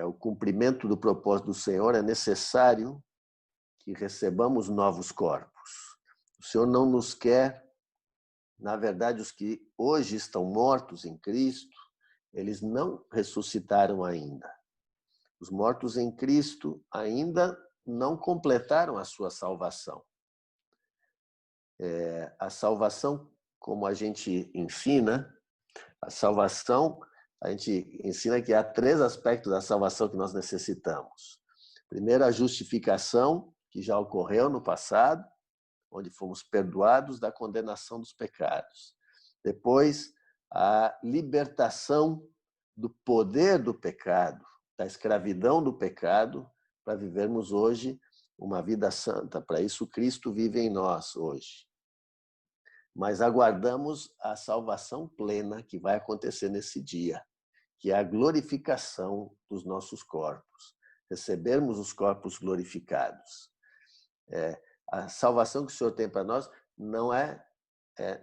o cumprimento do propósito do Senhor, é necessário que recebamos novos corpos. O Senhor não nos quer, na verdade, os que hoje estão mortos em Cristo, eles não ressuscitaram ainda. Os mortos em Cristo ainda não completaram a sua salvação. A salvação, como a gente ensina, a salvação, a gente ensina que há 3 aspectos da salvação que nós necessitamos. Primeiro, a justificação, que já ocorreu no passado, onde fomos perdoados da condenação dos pecados. Depois, a libertação do poder do pecado, da escravidão do pecado, para vivermos hoje uma vida santa. Para isso, Cristo vive em nós hoje. Mas aguardamos a salvação plena que vai acontecer nesse dia, que é a glorificação dos nossos corpos. Recebermos os corpos glorificados. A salvação que o Senhor tem para nós não é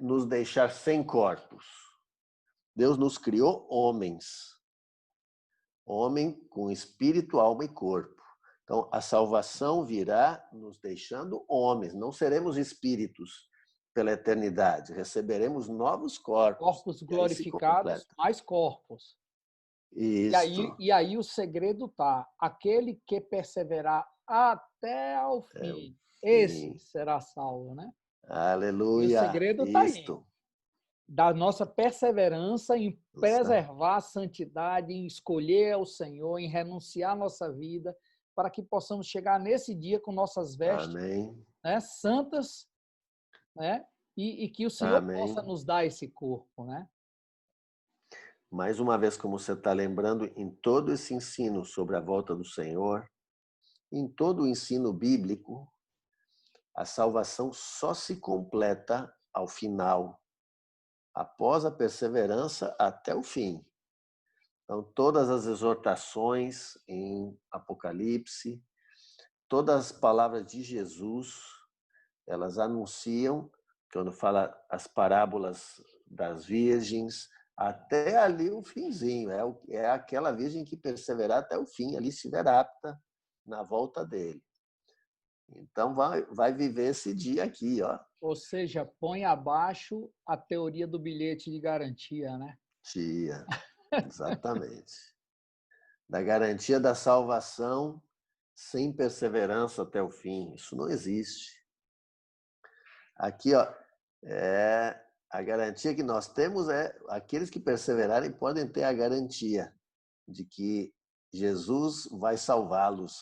nos deixar sem corpos. Deus nos criou homens. Homem com espírito, alma e corpo. Então, a salvação virá nos deixando homens. Não seremos espíritos pela eternidade. Receberemos novos corpos. Corpos glorificados, mais corpos. Isso. E aí o segredo está: aquele que perseverar até ao fim, esse será salvo, né? Aleluia. E o segredo está aí. da nossa perseverança em preservar a santidade, em escolher o Senhor, em renunciar à nossa vida, para que possamos chegar nesse dia com nossas vestes, né, santas, né, e que o Senhor possa nos dar esse corpo, né? Mais uma vez, como você está lembrando, em todo esse ensino sobre a volta do Senhor, em todo o ensino bíblico, a salvação só se completa ao final, após a perseverança até o fim. Então, todas as exortações em Apocalipse, todas as palavras de Jesus, elas anunciam, quando fala as parábolas das virgens, até ali o finzinho, é aquela virgem que perseverar até o fim, ali estiver apta na volta dele. Então, vai viver esse dia aqui, ó. Ou seja, põe abaixo a teoria do bilhete de garantia, né? Tia, exatamente. Da garantia da salvação sem perseverança até o fim. Isso não existe. Aqui, ó, a garantia que nós temos é aqueles que perseverarem podem ter a garantia de que Jesus vai salvá-los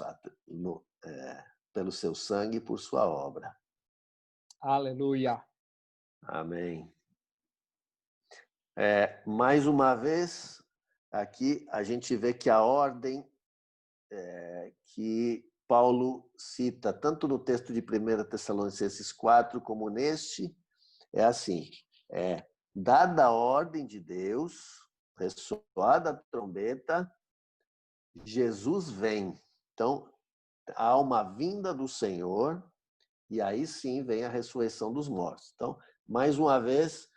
pelo seu sangue e por sua obra. Aleluia. Amém. Mais uma vez, aqui a gente vê que a ordem que Paulo cita, tanto no texto de 1 Tessalonicenses 4, como neste, é assim, dada a ordem de Deus, ressoada a trombeta, Jesus vem. Então, há uma vinda do Senhor, e aí sim vem a ressurreição dos mortos. Então, mais uma vez,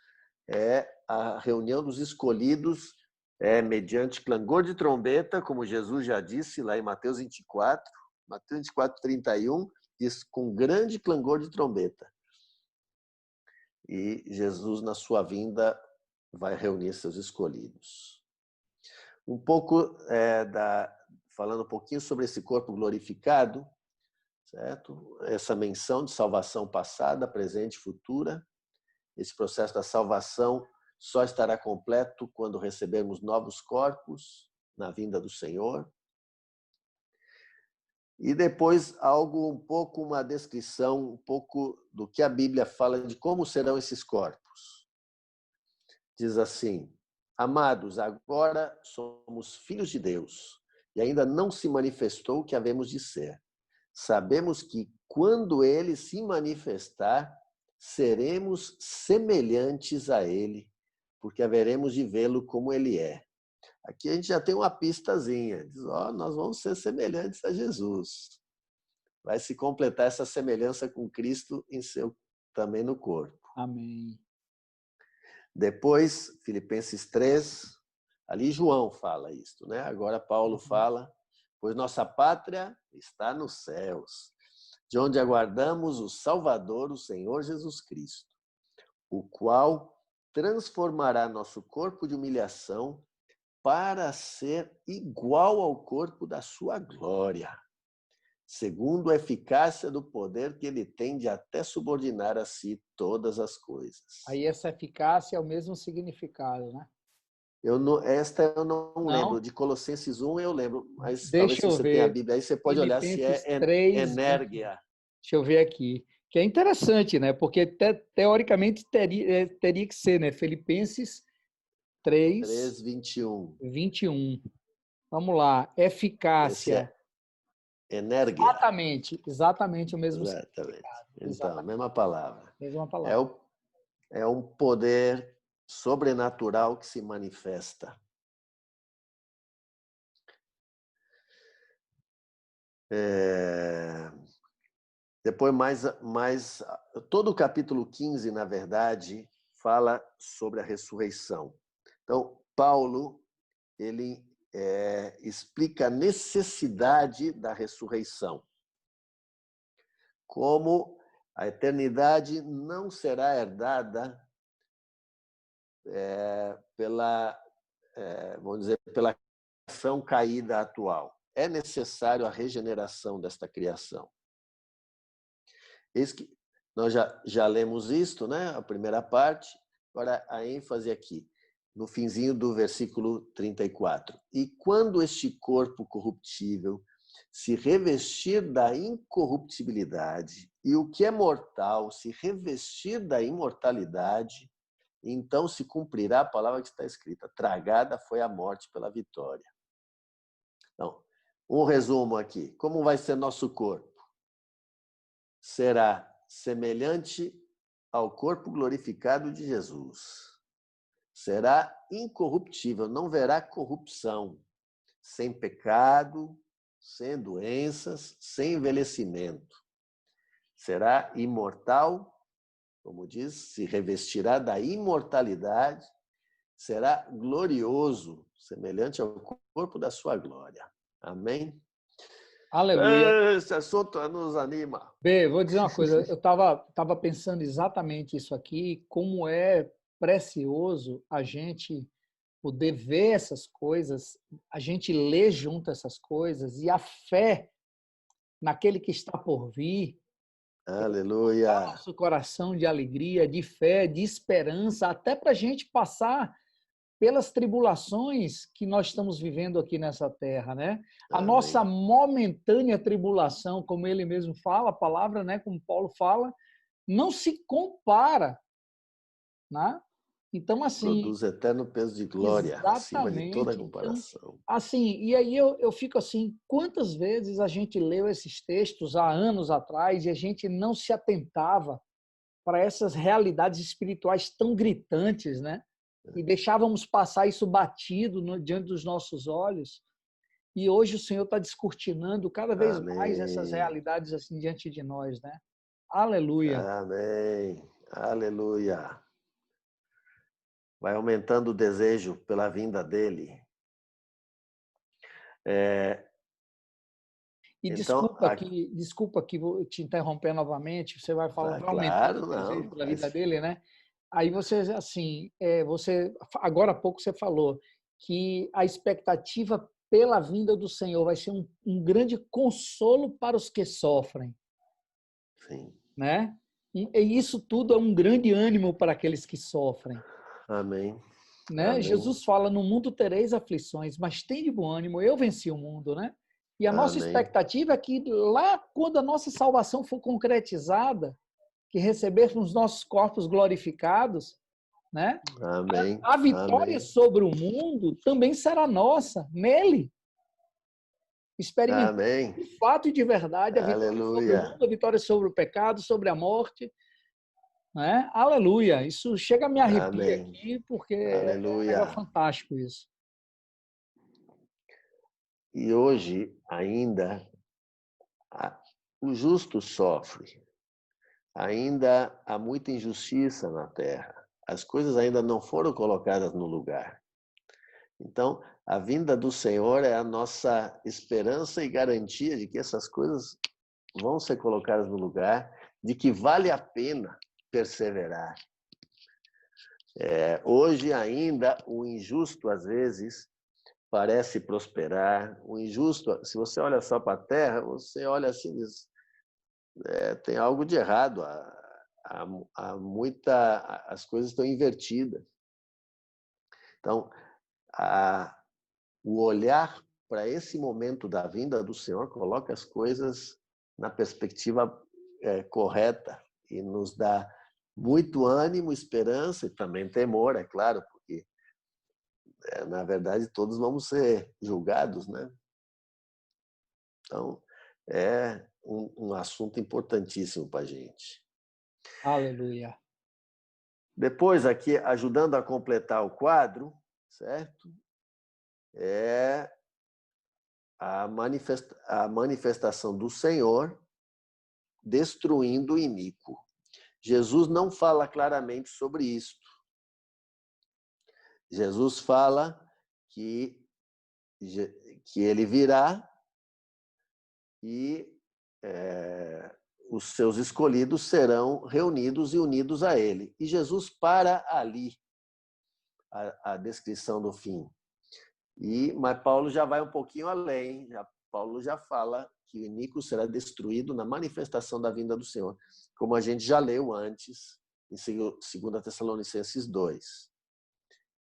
a reunião dos escolhidos mediante clangor de trombeta, como Jesus já disse lá em Mateus 24, 31, diz com grande clangor de trombeta. E Jesus, na sua vinda, vai reunir seus escolhidos. Um pouco falando um pouquinho sobre esse corpo glorificado, certo? Essa menção de salvação passada, presente e futura. Esse processo da salvação só estará completo quando recebermos novos corpos na vinda do Senhor. E depois uma descrição um pouco do que a Bíblia fala de como serão esses corpos. Diz assim: amados, agora somos filhos de Deus e ainda não se manifestou o que havemos de ser. Sabemos que quando ele se manifestar, seremos semelhantes a ele, porque haveremos de vê-lo como ele é. Aqui a gente já tem uma pistazinha, diz, nós vamos ser semelhantes a Jesus. Vai se completar essa semelhança com Cristo também no corpo. Amém. Depois, Filipenses 3, ali João fala isso, né? Agora Paulo fala, pois nossa pátria está nos céus, de onde aguardamos o Salvador, o Senhor Jesus Cristo, o qual transformará nosso corpo de humilhação para ser igual ao corpo da sua glória, segundo a eficácia do poder que ele tem de até subordinar a si todas as coisas. Aí essa eficácia é o mesmo significado, né? Esta eu não lembro. De Colossenses 1 eu lembro, mas Deixa talvez se você tenha a Bíblia aí, você pode olhar se é 3, enérgia. Deixa eu ver aqui. Que é interessante, né? Porque teoricamente teria que ser, né? Filipenses 3, 21. Vamos lá. Eficácia. Esse enérgia. Exatamente o mesmo significado. Então, mesma palavra. Mesma palavra. É um poder sobrenatural que se manifesta. Depois, todo o capítulo 15, na verdade, fala sobre a ressurreição. Então, Paulo, ele explica a necessidade da ressurreição. Como a eternidade não será herdada vamos dizer, pela criação caída atual. É necessário a regeneração desta criação. Eis que nós já lemos isto, né? A primeira parte. Agora, a ênfase aqui, no finzinho do versículo 34. E quando este corpo corruptível se revestir da incorruptibilidade e o que é mortal se revestir da imortalidade, então se cumprirá a palavra que está escrita: tragada foi a morte pela vitória. Então, um resumo aqui. Como vai ser nosso corpo? Será semelhante ao corpo glorificado de Jesus. Será incorruptível, não verá corrupção, sem pecado, sem doenças, sem envelhecimento. Será imortal, como diz, se revestirá da imortalidade, será glorioso, semelhante ao corpo da sua glória. Amém? Aleluia. Esse assunto nos anima. B, vou dizer uma coisa, eu estava pensando exatamente isso aqui, como é precioso a gente poder ver essas coisas, a gente ler junto essas coisas, e a fé naquele que está por vir, Aleluia. nosso coração de alegria, de fé, de esperança, até para a gente passar pelas tribulações que nós estamos vivendo aqui nessa terra, né? A Amém. nossa momentânea tribulação, como ele mesmo fala, a palavra, né, como Paulo fala, não se compara, né? Então, assim, Produz eterno peso de glória, acima de toda exatamente. Então, comparação. assim, e aí eu fico assim, quantas vezes a gente leu esses textos há anos atrás e a gente não se atentava para essas realidades espirituais tão gritantes, né? E deixávamos passar isso batido diante dos nossos olhos. E hoje o Senhor está descortinando cada vez mais essas Amém. realidades assim diante de nós, né? Aleluia. Amém. Aleluia. Vai aumentando o desejo pela vinda dele. E Então, desculpa que vou te interromper novamente, você vai falar, vai aumentando claro, o desejo não. pela vida dele, né? Aí você, assim, agora há pouco você falou que a expectativa pela vinda do Senhor vai ser um grande consolo para os que sofrem, Sim. né? E isso tudo é um grande ânimo para aqueles que sofrem, Amém. né? Amém. Jesus fala, no mundo tereis aflições, mas tem de bom ânimo, eu venci o mundo, né? E a nossa Amém. expectativa é que lá, quando a nossa salvação for concretizada, que recebermos nossos corpos glorificados, né? Amém. A vitória Amém. sobre o mundo também será nossa, nele. Experimentar Amém. de fato e de verdade a vitória sobre o Aleluia. mundo, a vitória sobre o pecado, sobre a morte, né? Aleluia. Isso chega a me arrepiar Amém. aqui, porque é um negócio Aleluia. fantástico isso. E hoje ainda o justo sofre. Ainda há muita injustiça na terra. As coisas ainda não foram colocadas no lugar. Então, a vinda do Senhor é a nossa esperança e garantia de que essas coisas vão ser colocadas no lugar, de que vale a pena perseverar. Hoje ainda o injusto, às vezes, parece prosperar. O injusto, se você olha só para a terra, você olha assim e diz, tem algo de errado. As coisas estão invertidas. Então, o olhar para esse momento da vinda do Senhor coloca as coisas na perspectiva correta e nos dá muito ânimo, esperança e também temor, é claro, porque, na verdade, todos vamos ser julgados, né? Então, é um assunto importantíssimo para a gente. Aleluia. Depois, aqui, ajudando a completar o quadro, certo? É a manifestação do Senhor destruindo o iníquo. Jesus não fala claramente sobre isto. Jesus fala que ele virá e os seus escolhidos serão reunidos e unidos a ele. E Jesus para ali a descrição do fim. Mas Paulo já vai um pouquinho além. Paulo já fala que o iníquo será destruído na manifestação da vinda do Senhor. Como a gente já leu antes, em 2 Tessalonicenses 2.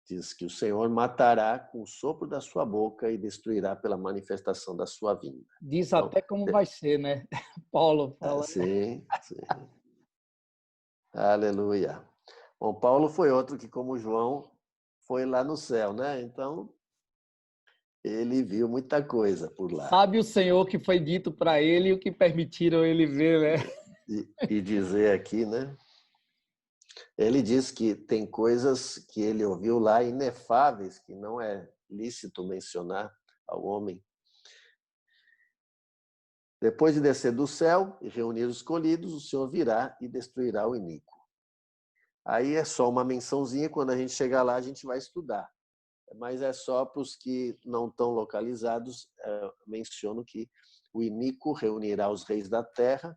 Diz que o Senhor matará com o sopro da sua boca e destruirá pela manifestação da sua vinda. Diz então, até como vai ser, né? Paulo fala. Sim, sim. Aleluia. Bom, Paulo foi outro que, como João, foi lá no céu, né? Então, ele viu muita coisa por lá. Sabe o Senhor que foi dito para ele e o que permitiram ele ver, né? E dizer aqui, né? Ele diz que tem coisas que ele ouviu lá inefáveis, que não é lícito mencionar ao homem. Depois de descer do céu e reunir os escolhidos, o Senhor virá e destruirá o iníquo. Aí é só uma mençãozinha, quando a gente chegar lá, a gente vai estudar. Mas é só para os que não estão localizados, menciono que o iníquo reunirá os reis da terra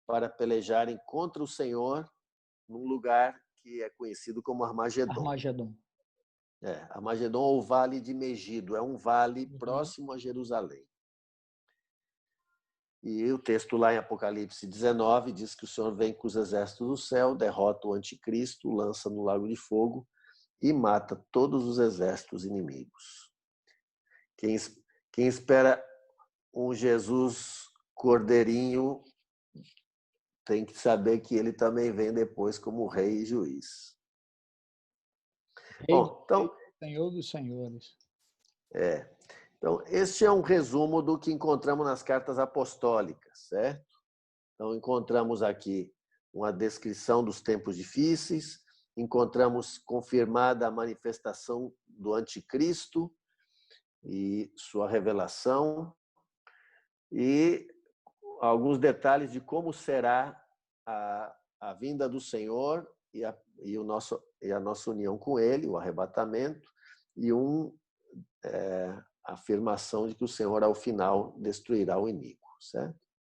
para pelejarem contra o Senhor num lugar que é conhecido como Armagedon. Armagedon. Armagedon ou Vale de Megido, é um vale próximo a Jerusalém. E o texto lá em Apocalipse 19 diz que o Senhor vem com os exércitos do céu, derrota o anticristo, lança no lago de fogo e mata todos os exércitos inimigos. Quem espera um Jesus cordeirinho tem que saber que ele também vem depois como rei e juiz. Bom, então, Senhor dos senhores. Então, este é um resumo do que encontramos nas cartas apostólicas, certo? Então, encontramos aqui uma descrição dos tempos difíceis, encontramos confirmada a manifestação do anticristo e sua revelação, e alguns detalhes de como será a vinda do Senhor e a nossa união com Ele, o arrebatamento, e a afirmação de que o Senhor, ao final, destruirá o iníquo, certo?